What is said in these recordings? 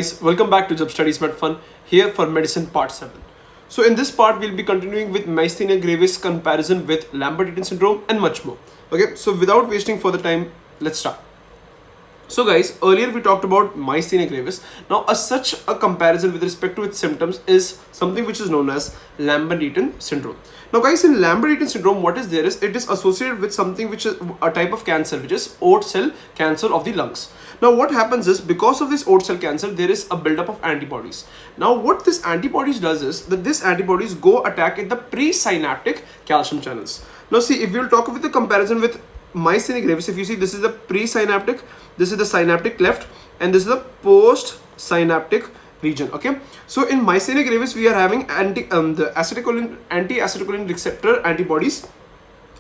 Welcome back to Jabstudiesmetfun here for medicine part 7. So in this part we'll be continuing with Myasthenia Grevis comparison with Lambert-Eaton syndrome and much more. Okay, so without wasting further time, let's start. So guys, earlier we talked about Myasthenia Grevis. Now such a comparison with respect to its symptoms is something which is known as Lambert-Eaton syndrome. Now guys, in Lambert-Eaton syndrome, what is there is it is associated with something which is a type of cancer, which is oat cell cancer of the lungs. Now what happens is, because of this oat cell cancer, there is a buildup of antibodies. Now what this antibodies does is that these antibodies go attack at the presynaptic calcium channels. Now see, if we will talk with the comparison with Myasthenia Grevis, if you see, this is the presynaptic, this is the synaptic cleft, and this is the postsynaptic region. Okay, so in Myasthenia Grevis we are having the anti-acetylcholine receptor antibodies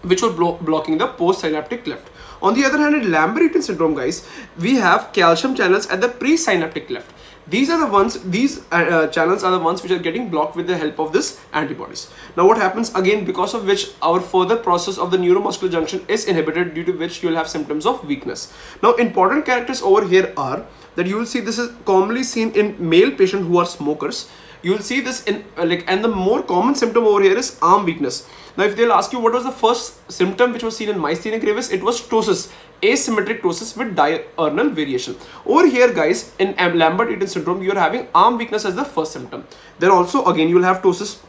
which were blocking the postsynaptic cleft. On the other hand, in Lambert-Eaton syndrome, guys, we have calcium channels at the presynaptic cleft. These channels are the ones which are getting blocked with the help of this antibodies. Now what happens again, because of which our further process of the neuromuscular junction is inhibited, due to which you will have symptoms of weakness. Now important characters over here are that you will see this is commonly seen in male patients who are smokers. You will see this in and the more common symptom over here is arm weakness. Now if they'll ask you what was the first symptom which was seen in Myasthenia Grevis, it was ptosis, asymmetric ptosis with diurnal variation. Over here guys, in Lambert-Eaton syndrome, you are having arm weakness as the first symptom. Then also again you will have ptosis.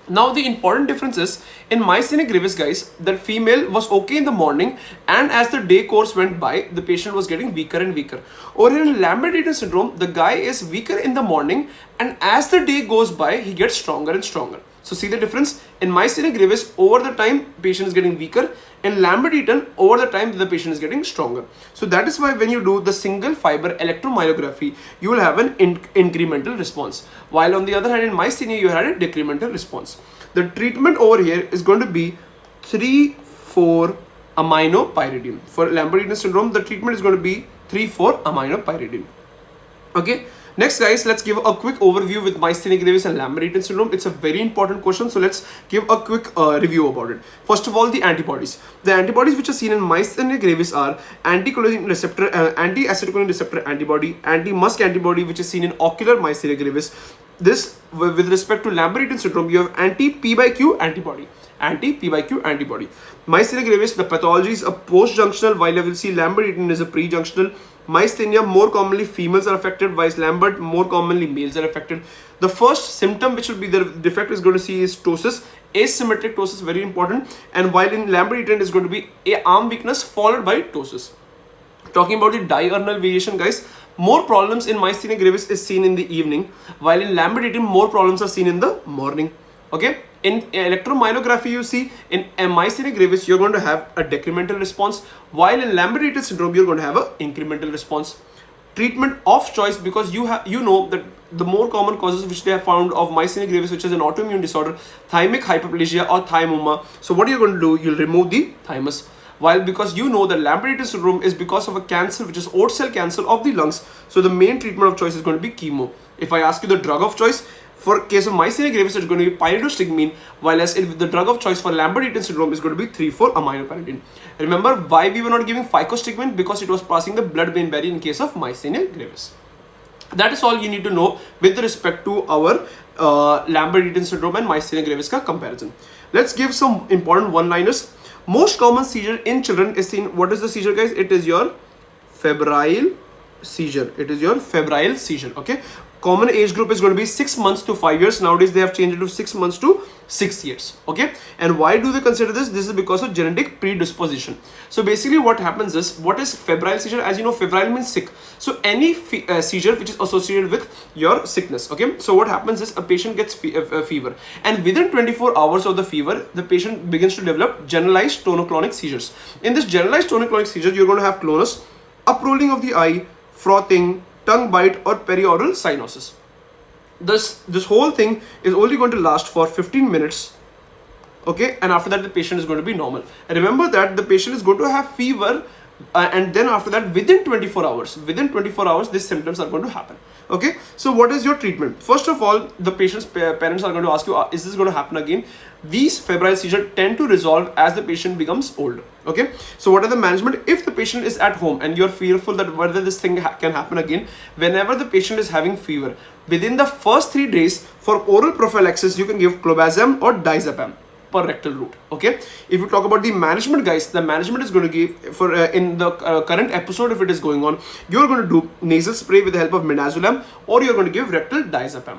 Now the important difference is, in Myasthenia Grevis guys, that female was okay in the morning, and as the day course went by, the patient was getting weaker and weaker. Over here in Lambert-Eaton syndrome, the guy is weaker in the morning, and as the day goes by, he gets stronger and stronger. So see the difference? In Myasthenia Grevis, over the time, patient is getting weaker. In Lambert-Eaton, over the time, the patient is getting stronger. So that is why when you do the single fiber electromyography, you will have an incremental response. While on the other hand, in Myasthenia, you had a decremental response. The treatment over here is going to be 3,4-aminopyridine. For Lambert-Eaton syndrome, the treatment is going to be 3,4-aminopyridine. Okay. Next guys, let's give a quick overview with Myasthenia Grevis and Lambert-Eaton syndrome. It's a very important question, so let's give a quick review about it. First of all, the antibodies. The antibodies which are seen in Myasthenia Grevis are anti-acetylcholine receptor antibody, anti-MuSK antibody, which is seen in ocular Myasthenia Grevis. This, with respect to Lambert-Eaton syndrome, you have anti-P/Q antibody. Anti-P/Q antibody. Myasthenia Grevis, the pathology is a post-junctional, while you will see Lambert-Eaton is a pre-junctional. Myasthenia, more commonly females are affected, while Lambert, more commonly males are affected. The first symptom which will be the defect is going to see is ptosis, asymmetric ptosis, very important. And while in Lambert-Eaton is going to be a arm weakness followed by ptosis. Talking about the diurnal variation guys, more problems in Myasthenia Grevis is seen in the evening, while in Lambert-Eaton more problems are seen in the morning. Okay, in electromyography you see in Myasthenia Grevis you're going to have a decremental response, while in Lambert-Eaton syndrome you're going to have an incremental response. Treatment of choice, because you know that the more common causes which they have found of Myasthenia Grevis, which is an autoimmune disorder, thymic hyperplasia or thymoma. So what you're going to do, you'll remove the thymus. While because you know that Lambert-Eaton syndrome is because of a cancer which is oat cell cancer of the lungs, so the main treatment of choice is going to be chemo. If I ask you the drug of choice, for case of Myasthenia Grevis, it's going to be pyridostigmine, while as the drug of choice for Lambert-Eaton syndrome is going to be 3,4-aminopyridine. Remember why we were not giving ficostigmine? Because it was passing the blood-brain barrier in case of Myasthenia Grevis. That is all you need to know with respect to our Lambert-Eaton syndrome and Myasthenia Grevis ka comparison. Let's give some important one-liners. Most common seizure in children is seen. What is the seizure, guys? It is your febrile seizure. It is your febrile seizure. Okay. Common age group is going to be 6 months to 5 years. Nowadays they have changed it to 6 months to 6 years. Okay. And why do they consider this? This is because of genetic predisposition. So basically what happens is, what is febrile seizure? As you know, febrile means sick. So any seizure which is associated with your sickness. Okay. So what happens is a patient gets a fever, and within 24 hours of the fever, the patient begins to develop generalized tonic-clonic seizures. In this generalized tonic-clonic seizure, you're going to have clonus, uprolling of the eye, frothing, tongue bite or perioral cyanosis. This whole thing is only going to last for 15 minutes. Okay, and after that the patient is going to be normal. And remember that the patient is going to have fever and then after that, within 24 hours, these symptoms are going to happen. Okay, so what is your treatment? First of all, the patient's parents are going to ask you, is this going to happen again? These febrile seizures tend to resolve as the patient becomes older. Okay, so what are the management? If the patient is at home and you're fearful that whether this thing can happen again, whenever the patient is having fever, within the first 3 days, for oral prophylaxis, you can give clobazam or diazepam per rectal route. Okay, if you talk about the management, guys, the management is going to give for in the current episode, if it is going on, you're going to do nasal spray with the help of midazolam, or you're going to give rectal diazepam.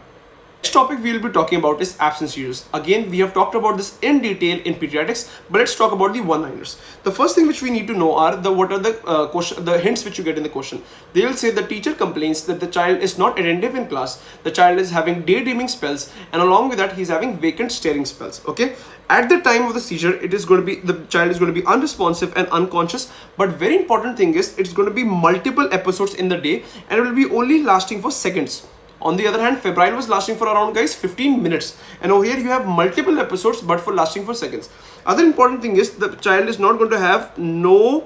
Next topic we will be talking about is absence seizures. Again, we have talked about this in detail in pediatrics, but let's talk about the one-liners. The first thing which we need to know are what are the hints which you get in the question. They will say the teacher complains that the child is not attentive in class, the child is having daydreaming spells, and along with that he's having vacant staring spells. Okay, at the time of the seizure, it is going to be, the child is going to be unresponsive and unconscious, but very important thing is it's going to be multiple episodes in the day, and it will be only lasting for seconds. On the other hand, febrile was lasting for around, guys, 15 minutes. And over here you have multiple episodes, but for lasting for seconds. Other important thing is the child is not going to have no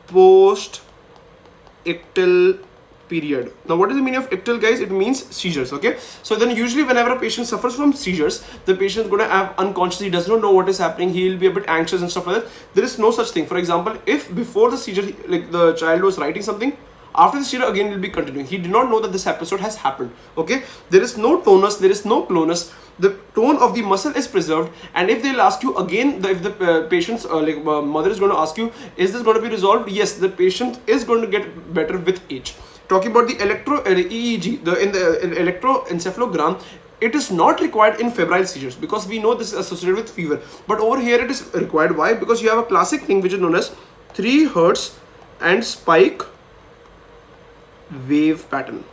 post-ictal period. Now, what is the meaning of ictal, guys? It means seizures. Okay. So then usually whenever a patient suffers from seizures, the patient is going to have unconscious, he does not know what is happening. He will be a bit anxious and stuff like that. There is no such thing. For example, if before the seizure, like the child was writing something, after the seizure again will be continuing. He did not know that this episode has happened. Okay, there is no tonus, there is no clonus. The tone of the muscle is preserved, and if they'll ask you again, if the patient's mother is going to ask you, is this going to be resolved? Yes, the patient is going to get better with age. Talking about the EEG, in the electroencephalogram, it is not required in febrile seizures because we know this is associated with fever. But over here it is required. Why? Because you have a classic thing which is known as 3 Hz and spike wave pattern.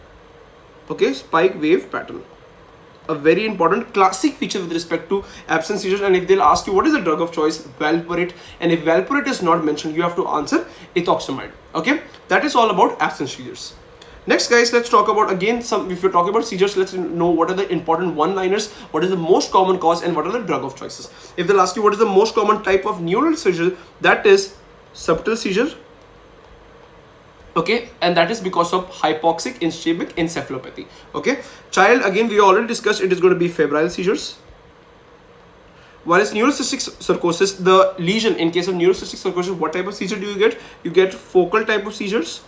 Okay, spike wave pattern, a very important classic feature with respect to absence seizures. And if they'll ask you what is the drug of choice, valproate, and if valproate is not mentioned, you have to answer ethoxamide. Okay, that is all about absence seizures. Next, guys, let's talk about again some, if you're talking about seizures, let's know what are the important one-liners, what is the most common cause, and what are the drug of choices. If they'll ask you what is the most common type of neural seizure, that is subtle seizure. Okay, and that is because of hypoxic ischemic encephalopathy. Okay, child, again we already discussed, it is going to be febrile seizures. Whereas neurocysticercosis, the lesion, in case of neurocysticercosis, what type of seizure do you get? You get focal type of seizures.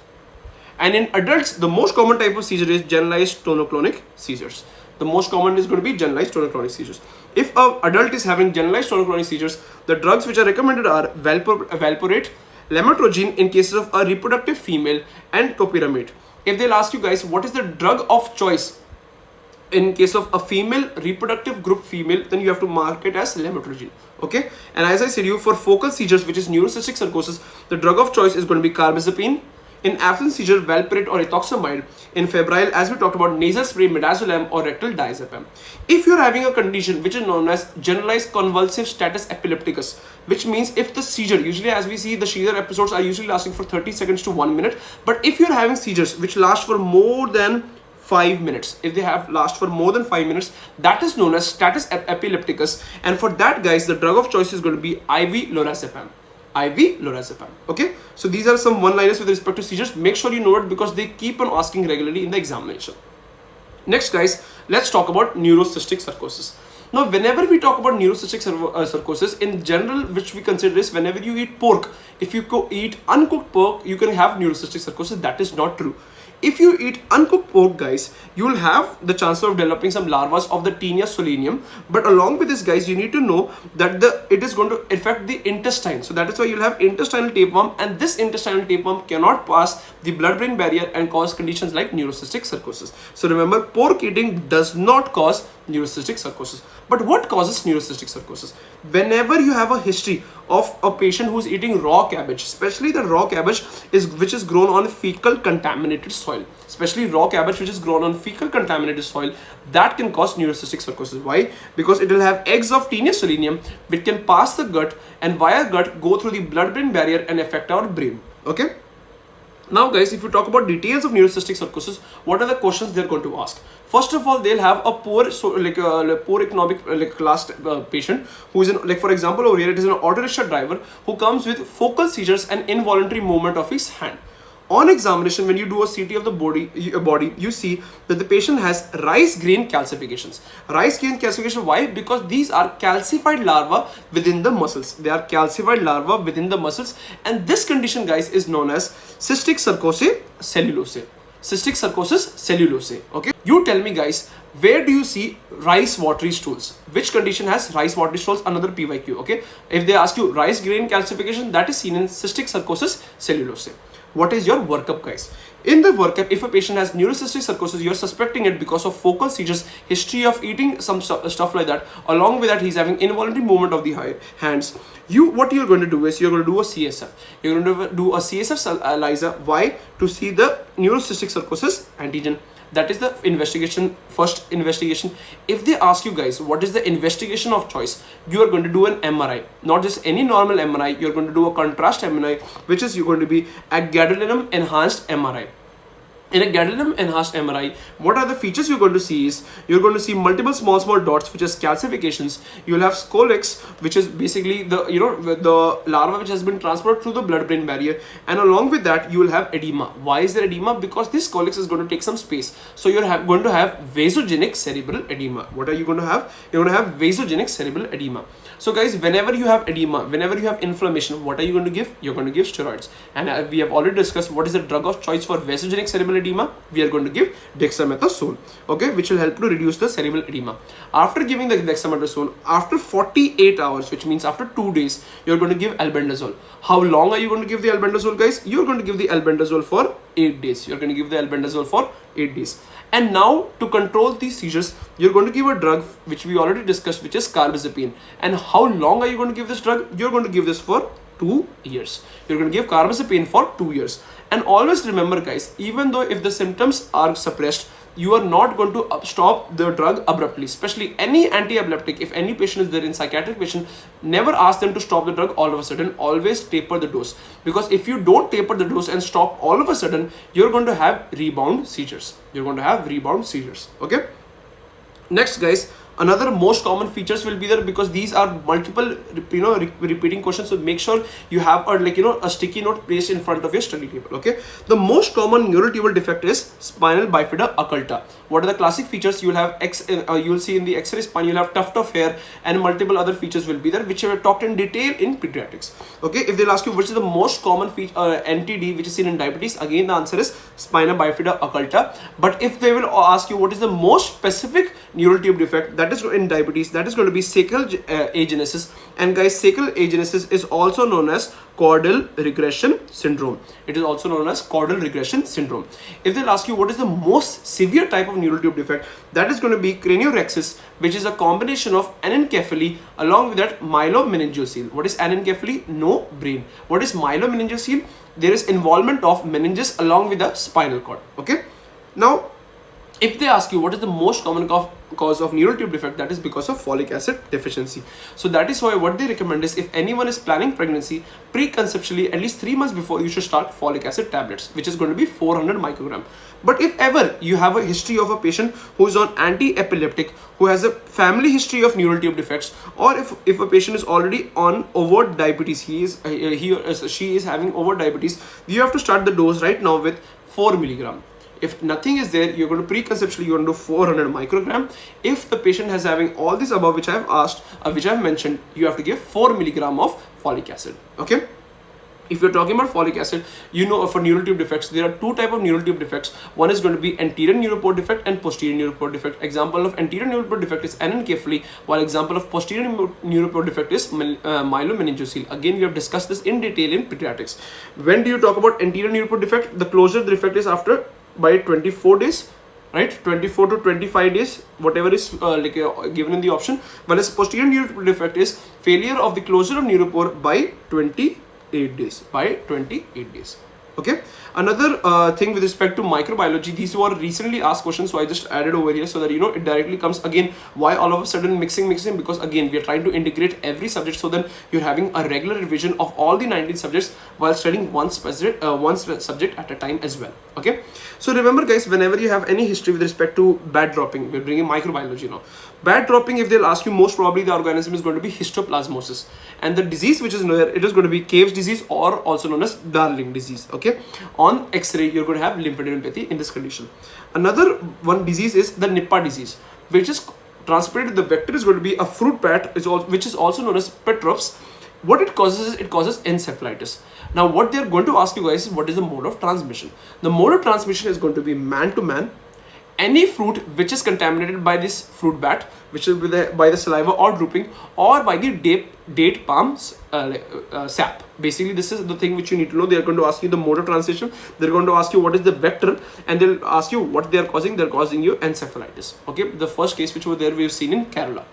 And in adults, the most common type of seizure is generalized tonic-clonic seizures. The most common is going to be generalized tonic-clonic seizures. If an adult is having generalized tonic-clonic seizures, the drugs which are recommended are valproate, lamotrigine in cases of a reproductive female, and topiramate. If they'll ask you, guys, what is the drug of choice in case of a female reproductive group female, then you have to mark it as lamotrigine. Okay, and as I said, you for focal seizures, which is neurocysticercosis, the drug of choice is going to be carbazepine. In absence seizure, valproate or ethoxamide. In febrile, as we talked about, nasal spray, midazolam, or rectal diazepam. If you're having a condition which is known as generalized convulsive status epilepticus, which means if the seizure, usually as we see, the seizure episodes are usually lasting for 30 seconds to 1 minute, but if you're having seizures which last for more than 5 minutes, if they have last for more than 5 minutes, that is known as status epilepticus, and for that, guys, the drug of choice is going to be IV lorazepam. Okay, so these are some one-liners with respect to seizures. Make sure you know it because they keep on asking regularly in the examination. Next, guys, let's talk about neurocysticercosis. Now, whenever we talk about neurocysticercosis, in general, which we consider is whenever you eat pork, if you eat uncooked pork, you can have neurocysticercosis. That is not true. If you eat uncooked pork, guys, you will have the chance of developing some larvae of the Taenia solanium. But along with this, guys, you need to know that it is going to affect the intestine. So that is why you'll have intestinal tapeworm, and this intestinal tapeworm cannot pass the blood-brain barrier and cause conditions like neurocysticercosis. So remember, pork eating does not cause neurocysticercosis. But what causes neurocysticercosis? Whenever you have a history of a patient who's eating raw cabbage, especially the raw cabbage which is grown on fecal contaminated soil, especially raw cabbage which is grown on fecal contaminated soil, that can cause neurocysticercosis. Why? Because it will have eggs of Taenia solanium which can pass the gut and via gut go through the blood-brain barrier and affect our brain. Okay. Now guys, if you talk about details of neurocysticercosis, what are the questions they're going to ask? First of all, they'll have a poor poor economic class patient who is in, like for example over here it is an auto rickshaw driver who comes with focal seizures and involuntary movement of his hand. On examination, when you do a CT of the body, you see that the patient has rice grain calcifications. Rice grain calcification, why? Because these are calcified larvae within the muscles. They are calcified larvae within the muscles, and this condition, guys, is known as cystic sarcosis cellulose. Cystic sarcosis cellulose. Okay, you tell me, guys, where do you see rice watery stools? Which condition has rice watery stools? Another PYQ. Okay, if they ask you rice grain calcification, that is seen in cystic sarcosis cellulose. What is your workup, guys? In the workup, if a patient has neurocysticercosis, you're suspecting it because of focal seizures, history of eating some stuff like that. Along with that, he's having involuntary movement of the hands. What you're going to do is you're going to do a CSF. You're going to do a CSF ELISA. Why? To see the neurocysticercosis antigen. That is the investigation, first investigation. If they ask you, guys, what is the investigation of choice, you are going to do an MRI, not just any normal MRI. You're going to do a contrast MRI, which is you're going to be a gadolinium enhanced MRI. In a gadolinium enhanced MRI, what are the features you're going to see is you're going to see multiple small dots, which is calcifications. You'll have scolex, which is basically the the larva which has been transported through the blood-brain barrier, and along with that you will have edema. Why is there edema? Because this scolex is going to take some space, so you're going to have vasogenic cerebral edema. What are you going to have? You're going to have vasogenic cerebral edema. So guys, whenever you have edema, whenever you have inflammation, what are you going to give? You're going to give steroids. And we have already discussed what is the drug of choice for vasogenic cerebral edema. We are going to give dexamethasone, okay, which will help to reduce the cerebral edema. After giving the dexamethasone, after 48 hours, which means after 2 days, you're going to give albendazole. How long are you going to give the albendazole, guys? You're going to give the albendazole for 8 days. You're going to give the albendazole for 8 days. And now, to control these seizures, you're going to give a drug which we already discussed, which is carbazepine. And how long are you going to give this drug? You're going to give this for 2 years. You're going to give carbazepine for 2 years. And always remember, guys, even though if the symptoms are suppressed, you are not going to stop the drug abruptly. Especially any anti-epileptic, if any patient is there in psychiatric patient, never ask them to stop the drug all of a sudden. Always taper the dose, because if you don't taper the dose and stop all of a sudden, you're going to have rebound seizures. You're going to have rebound seizures. Okay. Next, guys, another most common features will be there, because these are multiple repeating questions, so make sure you have a sticky note placed in front of your study table. Okay, the most common neural tubal defect is spinal bifida occulta. What are the classic features? You will have you will see in the X-ray spine, you'll have tuft of hair, and multiple other features will be there, which we have talked in detail in pediatrics. Okay, if they'll ask you which is the most common NTD which is seen in diabetes, again the answer is spina bifida occulta. But if they will ask you what is the most specific neural tube defect, that is in diabetes, that is going to be sacral agenesis. And guys, sacral agenesis is also known as caudal regression syndrome. It is also known as caudal regression syndrome. If they'll ask you what is the most severe type of neural tube defect, that is going to be craniorexis, which is a combination of anencephaly along with that myelomeningeal. What is anencephaly? No brain. What is myelomeningeal? There is involvement of meninges along with the spinal cord. Okay. Now, if they ask you what is the most common cause of neural tube defect, that is because of folic acid deficiency. So that is why what they recommend is, if anyone is planning pregnancy, preconceptually at least 3 months before, you should start folic acid tablets, which is going to be 400 microgram. But if ever you have a history of a patient who is on anti-epileptic, who has a family history of neural tube defects, or if a patient is already on overt diabetes, he or she is having overt diabetes, you have to start the dose right now with 4 milligram. If nothing is there, you're going to preconceptually, you're going to do 400 microgram. If the patient has having all this above, which I have asked, which I have mentioned, you have to give 4 milligram of folic acid. Okay. If you're talking about folic acid, for neural tube defects, there are 2 types of neural tube defects. One is going to be anterior neuroport defect and posterior neuroport defect. Example of anterior neuroport defect is anencephaly, while example of posterior neuroport defect is myelomeningeal. Again, we have discussed this in detail in pediatrics. When do you talk about anterior neuroport defect? The closure of the defect is after by 24 days, right? 24 to 25 days, whatever is given in the option. Whereas posterior neuroport defect is failure of the closure of neuropore by 28 days. By 28 days. Okay. Another thing with respect to microbiology, these were recently asked questions, so I just added over here so that it directly comes. Again, why all of a sudden mixing? Because again, we are trying to integrate every subject so that you're having a regular revision of all the 19 subjects while studying one subject at a time as well. Okay. So remember guys, whenever you have any history with respect to bad dropping, we're bringing microbiology now. Bad dropping, if they'll ask you, most probably the organism is going to be histoplasmosis, and the disease which is there, it is going to be Cave's disease, or also known as Darling disease. Okay. On X-ray, you're going to have lymphadenopathy in this condition. Another one disease is the Nipah disease, which is transmitted. The vector is going to be a fruit bat, which is also known as Petrops. What it causes is, it causes encephalitis. Now what they're going to ask you guys is, what is the mode of transmission? The mode of transmission is going to be man to man. Any fruit which is contaminated by this fruit bat, which is by the saliva or drooping, or by the date palm's sap. Basically, this is the thing which you need to know. They are going to ask you the mode of transmission. They're going to ask you what is the vector, and they'll ask you what they are causing. They're causing you encephalitis. Okay, the first case which was there, we've seen in Kerala.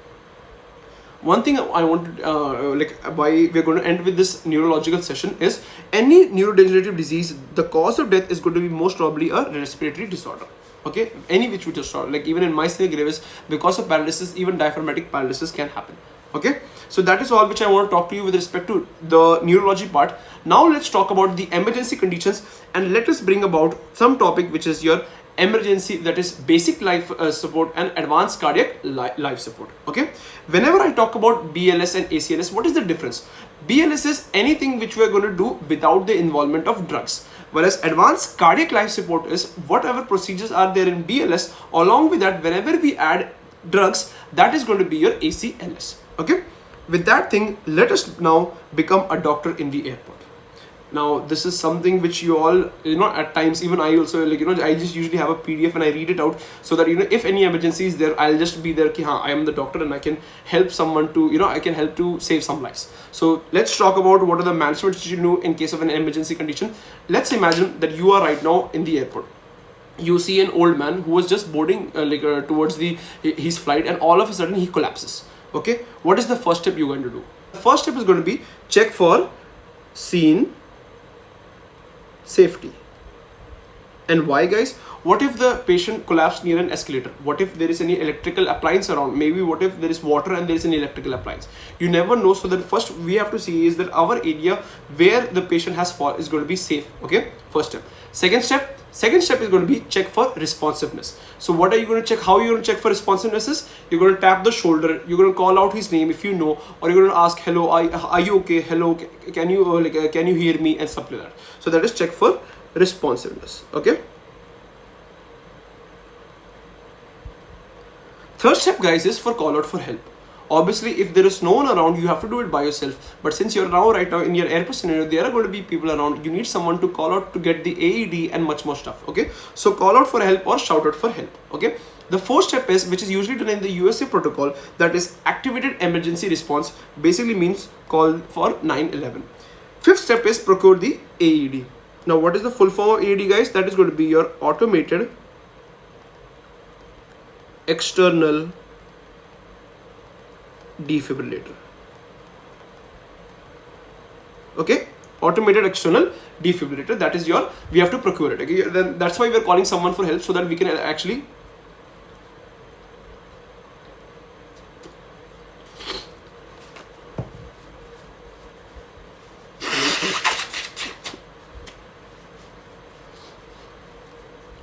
One thing I want to why we're going to end with this neurological session is, any neurodegenerative disease, the cause of death is going to be most probably a respiratory disorder. Okay, any which disorder, like even in Myasthenia Grevis, because of paralysis, even diaphragmatic paralysis can happen. Okay, so that is all which I want to talk to you with respect to the neurology part. Now let's talk about the emergency conditions, and let us bring about some topic which is your emergency, that is basic life support and advanced cardiac life support. Okay, whenever I talk about BLS and ACLS, what is the difference? BLS is anything which we are going to do without the involvement of drugs, whereas advanced cardiac life support is whatever procedures are there in BLS, along with that, whenever we add drugs, that is going to be your ACLS. Okay, with that thing, let us now become a doctor in the airport. Now this is something which you all, at times, even I also, I just usually have a PDF and I read it out, so that if any emergency is there, I'll just be there ki, I am the doctor and I can help someone to, I can help to save some lives. So let's talk about what are the managements you do in case of an emergency condition. Let's imagine that you are right now in the airport. You see an old man who was just boarding towards his flight, and all of a sudden he collapses. Okay, what is the first step you're going to do? The first step is going to be check for scene safety. And why, guys? What if the patient collapsed near an escalator? What if there is any electrical appliance around? Maybe what if there is water and there is an electrical appliance? You never know. So that first we have to see is that our area where the patient has fallen is going to be safe. Okay, first step. Second step is going to be check for responsiveness. So what are you going to check? How are you going to check for responsiveness? Is you're going to tap the shoulder, you're going to call out his name if you know, or you're going to ask, hello, are you okay? Hello, can you hear me, and stuff like that. So that is check for responsiveness. Okay. Third step, guys, is for call out for help. Obviously, if there is no one around, you have to do it by yourself. But since you're now right now in your airport scenario, there are going to be people around. You need someone to call out to get the AED and much more stuff. Okay, so call out for help or shout out for help. Okay, the fourth step is, which is usually done in the USA protocol, that is activated emergency response. Basically means call for 911. Fifth step is procure the AED. Now, what is the full form of AED, guys? That is going to be your automated external defibrillator. Okay, automated external defibrillator. That is your, we have to procure it. Okay, then that's why we are calling someone for help, so that we can actually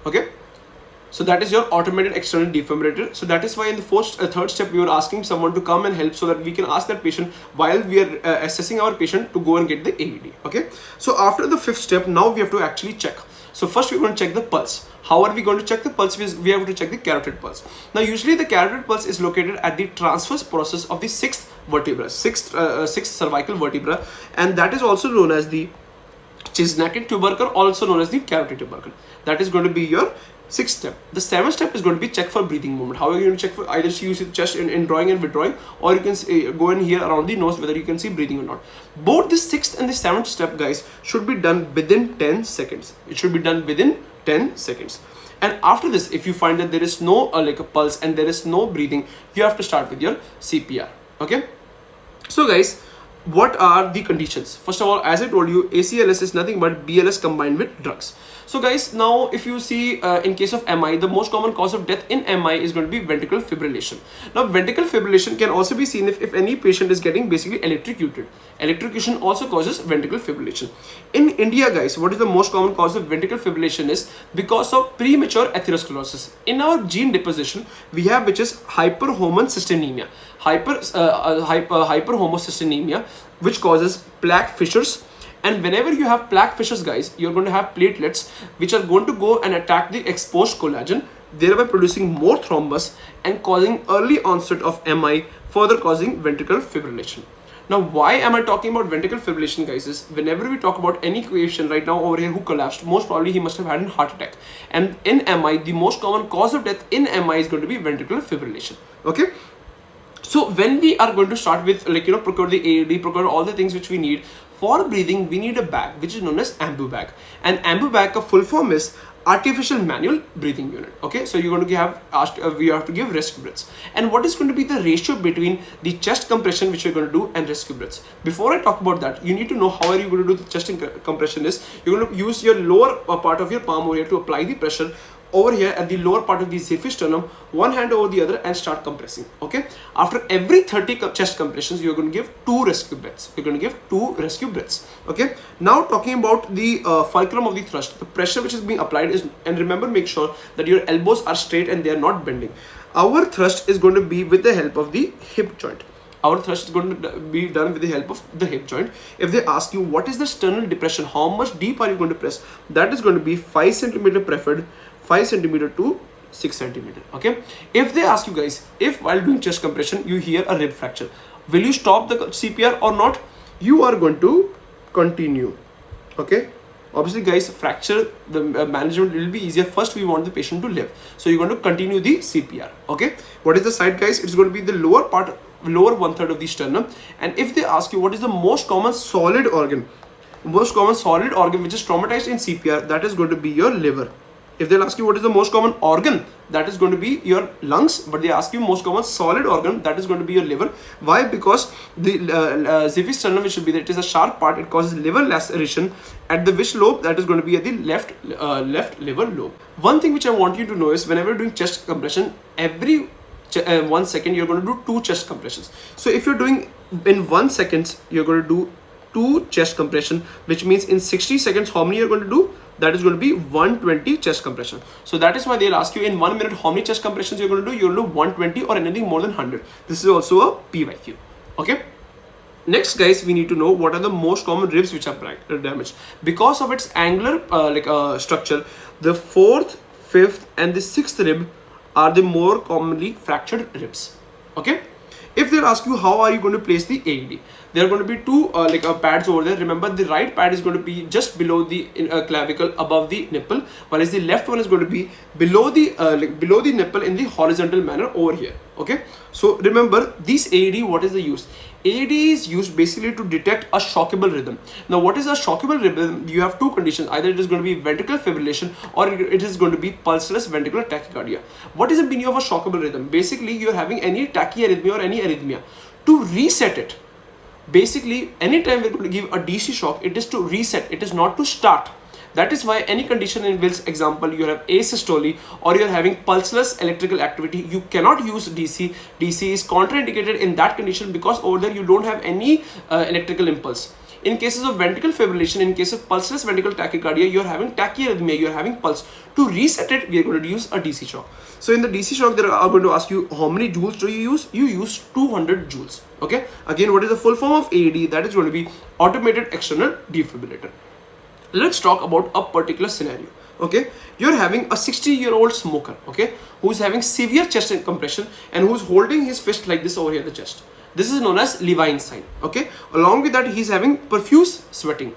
okay. So that is your automated external defibrillator. So that is why in the third step, we were asking someone to come and help, so that we can ask that patient while we are assessing our patient to go and get the AED. Okay. So after the fifth step, now we have to actually check. So first we're going to check the pulse. How are we going to check the pulse? We have to check the carotid pulse. Now usually the carotid pulse is located at the transverse process of the sixth vertebra, sixth cervical vertebra, and that is also known as the Chisnacket tubercle, also known as the carotid tubercle. That is going to be your sixth step. The seventh step is going to be check for breathing movement. How are you going to check for? Either use the chest in drawing and withdrawing, or you can go in here around the nose, whether you can see breathing or not. Both the sixth and the seventh step, guys, should be done within 10 seconds. It should be done within 10 seconds. And after this, if you find that there is no like a pulse and there is no breathing, you have to start with your CPR. Okay. So guys, what are the conditions? First of all, as I told you, ACLS is nothing but BLS combined with drugs. So guys, now if you see in case of MI, the most common cause of death in MI is going to be ventricular fibrillation. Now ventricular fibrillation can also be seen if any patient is getting basically electrocuted. Electrocution also causes ventricular fibrillation. In India guys, what is the most common cause of ventricular fibrillation is because of premature atherosclerosis. In our gene deposition, we have which is hyperhomocystinemia. Hyperhomocystinemia, which causes plaque fissures. And whenever you have plaque fissures guys, you're going to have platelets which are going to go and attack the exposed collagen, thereby producing more thrombus and causing early onset of MI, further causing ventricular fibrillation. Now why am I talking about ventricular fibrillation guys is whenever we talk about any patient right now over here who collapsed, most probably he must have had a heart attack, and in MI the most common cause of death in MI is going to be ventricular fibrillation. Okay, so when we are going to start with procure the AED, procure all the things which we need for breathing, we need a bag which is known as AMBU bag. And AMBU bag, a full form is artificial manual breathing unit. Okay, so you're going to have we have to give rescue breaths. And what is going to be the ratio between the chest compression which you're going to do and rescue breaths? Before I talk about that, you need to know how are you going to do the chest compression is you're going to use your lower part of your palm over here to apply the pressure over here at the lower part of the xiphisternum, one hand over the other, and start compressing. Okay, after every 30 chest compressions, you're going to give 2 rescue breaths. You're going to give 2 rescue breaths. Okay, now talking about the fulcrum of the thrust, the pressure which is being applied is, and remember, make sure that your elbows are straight and they are not bending. Our thrust is going to be with the help of the hip joint. Our thrust is going to be done with the help of the hip joint. If they ask you what is the sternal depression, how much deep are you going to press, that is going to be 5 centimeter preferred, 5 centimeter to 6 centimeter. Okay, if they ask you guys, if while doing chest compression you hear a rib fracture, will you stop the CPR or not? You are going to continue. Okay, obviously guys, fracture the management will be easier. First we want the patient to live, so you're going to continue the CPR. Okay, what is the side guys? It's going to be the lower part, lower 1/3 of the sternum. And if they ask you what is the most common solid organ, which is traumatized in CPR, that is going to be your liver. If they'll ask you what is the most common organ, that is going to be your lungs. But they ask you most common solid organ, that is going to be your liver. Why? Because the xiphisternum, which should be that it is a sharp part, it causes liver laceration at the which lobe, that is going to be at the left liver lobe. One thing which I want you to know is whenever you're doing chest compression, every 1 second you're going to do 2 chest compressions. So if you're doing in 1 second, you're going to do 2 chest compression, which means in 60 seconds how many you're going to do? That is going to be 120 chest compression. So that is why they'll ask you in 1 minute how many chest compressions you're going to do. You'll do 120 or anything more than 100. This is also a PYQ. Okay, next guys, we need to know what are the most common ribs which are damaged. Because of its angular structure, the 4th, 5th and the 6th rib are the more commonly fractured ribs. Okay, if they'll ask you how are you going to place the AED, there are going to be 2 pads over there. Remember, the right pad is going to be just below the clavicle, above the nipple, whereas the left one is going to be below the nipple in the horizontal manner over here. Okay, so remember this AED, what is the use? AED is used basically to detect a shockable rhythm. Now what is a shockable rhythm? You have 2 conditions, either it is going to be ventricular fibrillation or it is going to be pulseless ventricular tachycardia. What is the meaning of a shockable rhythm? Basically you are having any tachyarrhythmia or any arrhythmia. To reset it, basically anytime we're going to give a DC shock, it is to reset, it is not to start. That is why any condition in which, example, you have asystole or you are having pulseless electrical activity, you cannot use DC. DC is contraindicated in that condition because over there you don't have any electrical impulse. In cases of ventricular fibrillation, in case of pulseless ventricular tachycardia, you are having tachyarrhythmia, you are having pulse. To reset it, we are going to use a DC shock. So in the DC shock, they are going to ask you how many joules do you use? You use 200 joules. Okay. Again, what is the full form of AED? That is going to be automated external defibrillator. Let's talk about a particular scenario. Okay, you're having a 60-year-old smoker, okay, who's having severe chest compression and who's holding his fist like this over here, the chest. This is known as Levine sign. Okay, along with that, he's having profuse sweating.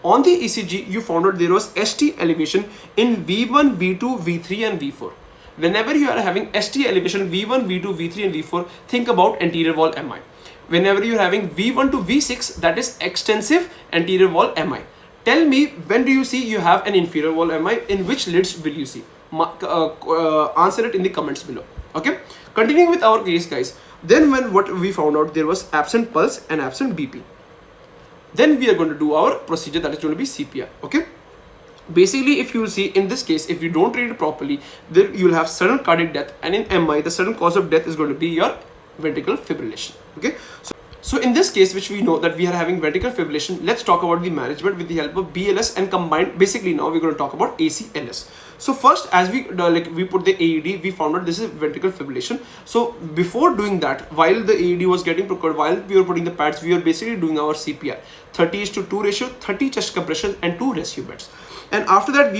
On the ECG, you found out there was ST elevation in V1, V2, V3 and V4. Whenever you are having ST elevation V1, V2, V3 and V4, think about anterior wall MI. Whenever you're having V1 to V6, that is extensive anterior wall MI. Tell me, when do you see you have an inferior wall MI? In which lids will you see? Answer it in the comments below. Okay, continuing with our case, guys. Then when what we found out, there was absent pulse and absent BP. Then we are going to do our procedure, that is going to be CPR. Okay. Basically, if you will see in this case, if you don't treat it properly, then you will have sudden cardiac death, and in MI, the sudden cause of death is going to be your ventricular fibrillation. Okay. So in this case, which we know that we are having ventricular fibrillation, let's talk about the management with the help of BLS and combined. Basically, now we're going to talk about ACLS. So first, as we we put the AED, we found out this is ventricular fibrillation. So before doing that, while the AED was getting procured, while we were putting the pads, we were basically doing our CPR, 30:2 ratio, 30 chest compression and 2 rescue beds. And after that,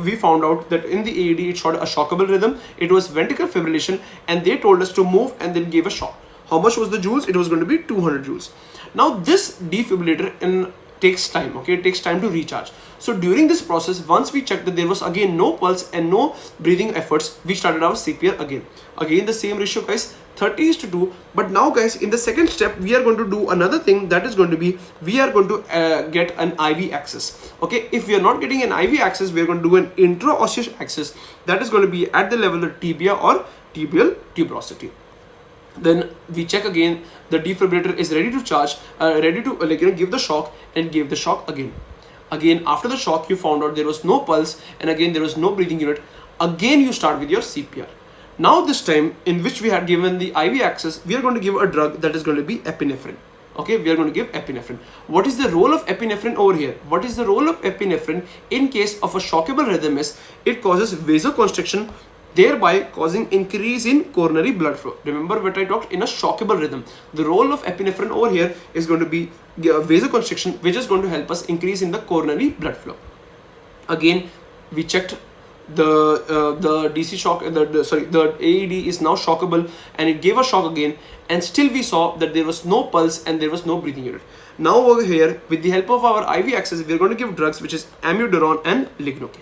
we found out that in the AED, it showed a shockable rhythm. It was ventricular fibrillation, and they told us to move and then gave a shock. How much was the joules? It was going to be 200 joules. Now this defibrillator takes time. Okay, it takes time to recharge. So during this process, once we checked that there was again no pulse and no breathing efforts, we started our CPR again. Again the same ratio, guys, 30:2. But now, guys, in the second step, we are going to do another thing, that is going to be, we are going to get an IV access. Okay, if we are not getting an IV access, we are going to do an intraosseous access, that is going to be at the level of tibia or tibial tuberosity. Then we check again, the defibrillator is ready to charge, ready to give the shock, and give the shock again. Again, after the shock, you found out there was no pulse, and again there was no breathing unit. Again you start with your CPR. Now this time, in which we had given the IV access, we are going to give a drug that is going to be epinephrine. Okay, we are going to give epinephrine. What is the role of epinephrine over here? What is the role of epinephrine in case of a shockable rhythm is it causes vasoconstriction, thereby causing increase in coronary blood flow. Remember what I talked in a shockable rhythm. The role of epinephrine over here is going to be vasoconstriction, which is going to help us increase in the coronary blood flow. Again, we checked the DC shock, the AED is now shockable, and it gave a shock again, and still we saw that there was no pulse and there was no breathing unit. Now over here, with the help of our IV access, we are going to give drugs which is amiodarone and lignocaine.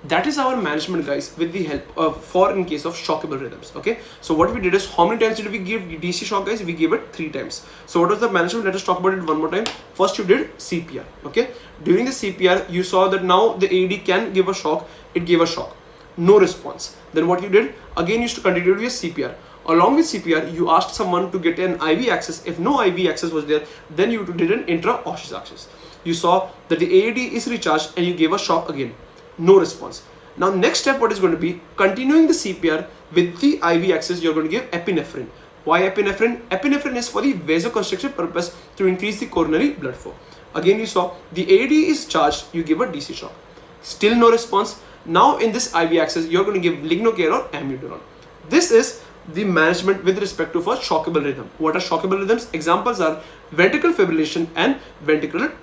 That is our management, guys, with the help of for in case of shockable rhythms. Okay, so what we did is, how many times did we give DC shock, guys? We gave it 3 times. So what was the management? Let us talk about it one more time. First, you did CPR. Okay, during the CPR, you saw that now the AED can give a shock. It gave a shock, no response. Then what you did again, you used to continue with CPR. Along with CPR, you asked someone to get an IV access. If no IV access was there, then you did an intraosseous access. You saw that the AED is recharged, and you gave a shock again. No response. Now next step, what is going to be, continuing the CPR with the IV access, you're going to give epinephrine. Why epinephrine? Epinephrine is for the vasoconstriction purpose, to increase the coronary blood flow. Again, you saw the AED is charged, you give a DC shock. Still no response. Now in this IV access, you're going to give lignocaine or amiodarone. This is the management with respect to for shockable rhythm. What are shockable rhythms? Examples are ventricular fibrillation and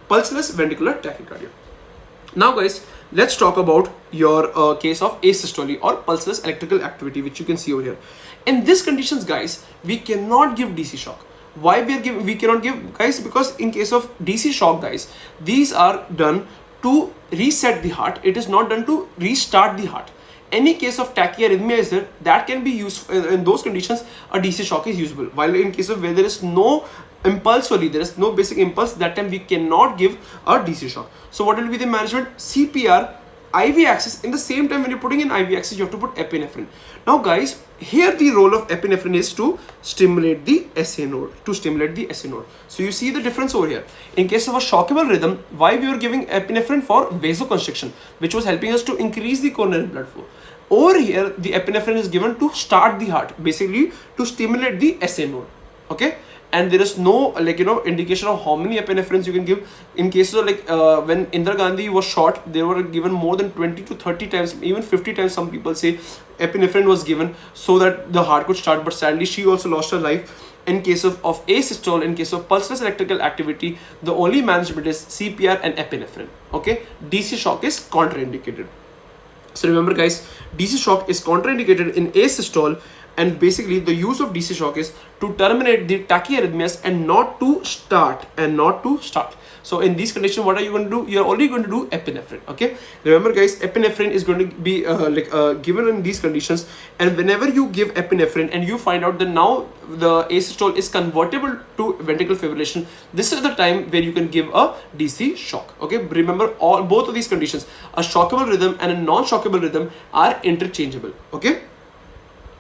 pulseless ventricular tachycardia. Now, guys, let's talk about your case of asystole or pulseless electrical activity, which you can see over here. In these conditions, guys, we cannot give DC shock. Why we cannot give, guys? Because in case of DC shock, guys, these are done to reset the heart. It is not done to restart the heart. Any case of tachyarrhythmia is there, that can be used in those conditions. A DC shock is usable. While in case of where there is no impulse, only there is no basic impulse, that time we cannot give a DC shock. So what will be the management? CPR, IV access. In the same time, when you're putting in IV access, you have to put epinephrine. Now, guys, here the role of epinephrine is to stimulate the SA node. So you see the difference over here. In case of a shockable rhythm, why we were giving epinephrine? For vasoconstriction, which was helping us to increase the coronary blood flow. Over here, the epinephrine is given to start the heart, basically to stimulate the SA node. Okay, and there is no indication of how many epinephrines you can give. In cases of when Indira Gandhi was shot, they were given more than 20 to 30 times, even 50 times, some people say, epinephrine was given so that the heart could start. But sadly, she also lost her life. In case of asystole, in case of pulseless electrical activity, the only management is CPR and epinephrine. Okay, DC shock is contraindicated. So remember, guys, DC shock is contraindicated in asystole, and basically the use of DC shock is to terminate the tachyarrhythmias and not to start. So in these conditions, what are you going to do? You're only going to do epinephrine. Okay, remember, guys, epinephrine is going to be given in these conditions, and whenever you give epinephrine and you find out that now the asystole is convertible to ventricular fibrillation, this is the time where you can give a DC shock. Okay, remember, both of these conditions, a shockable rhythm and a non-shockable rhythm, are interchangeable. Okay.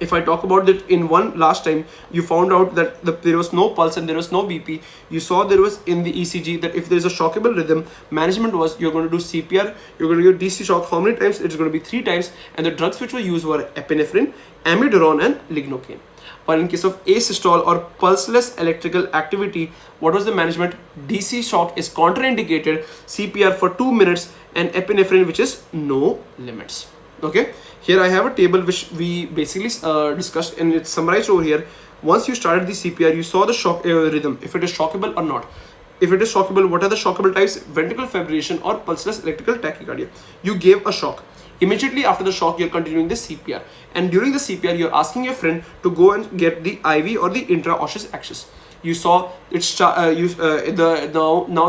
If I talk about that in one last time, you found out that there was no pulse and there was no BP. You saw there was in the ECG that if there is a shockable rhythm, management was you're going to do CPR, you're going to give DC shock. How many times? It's going to be 3 times. And the drugs which were used were epinephrine, amiodarone, and lignocaine. While in case of asystole or pulseless electrical activity, what was the management? DC shock is contraindicated, CPR for 2 minutes, and epinephrine, which is no limits. Okay, here I have a table which we basically discussed, and it's summarized over here. Once you started the CPR, you saw the shock rhythm, if it is shockable or not. If it is shockable, what are the shockable types? Ventricular fibrillation or pulseless electrical tachycardia. You gave a shock. Immediately after the shock, you're continuing the CPR. And during the CPR, you're asking your friend to go and get the IV or the intraosseous access. You saw it's now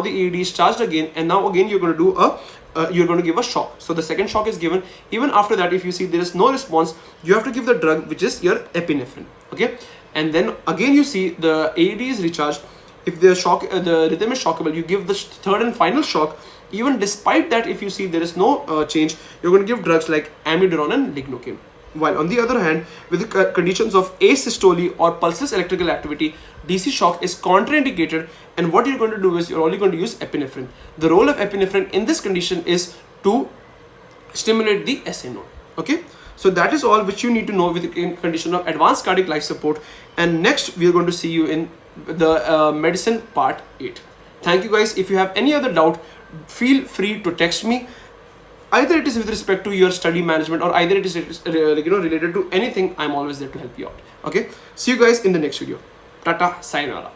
the AED is charged again, and now again you're going to do you're going to give a shock. So the second shock is given. Even after that, if you see there is no response, you have to give the drug which is your epinephrine. Okay, and then again you see the AED is recharged. If the rhythm is shockable, you give the third and final shock. Even despite that, if you see there is no change, you're going to give drugs like amiodarone and lignocaine. While on the other hand, with the conditions of asystole or pulseless electrical activity, DC shock is contraindicated, and what you're going to do is you're only going to use epinephrine. The role of epinephrine in this condition is to stimulate the SA node. Okay, so that is all which you need to know with the condition of advanced cardiac life support. And next we are going to see you in the medicine part 8. Thank you guys. If you have any other doubt, feel free to text me. Either it is with respect to your study management, or either it is related to anything. I'm always there to help you out. Okay, see you guys in the next video. Tata, sayonara.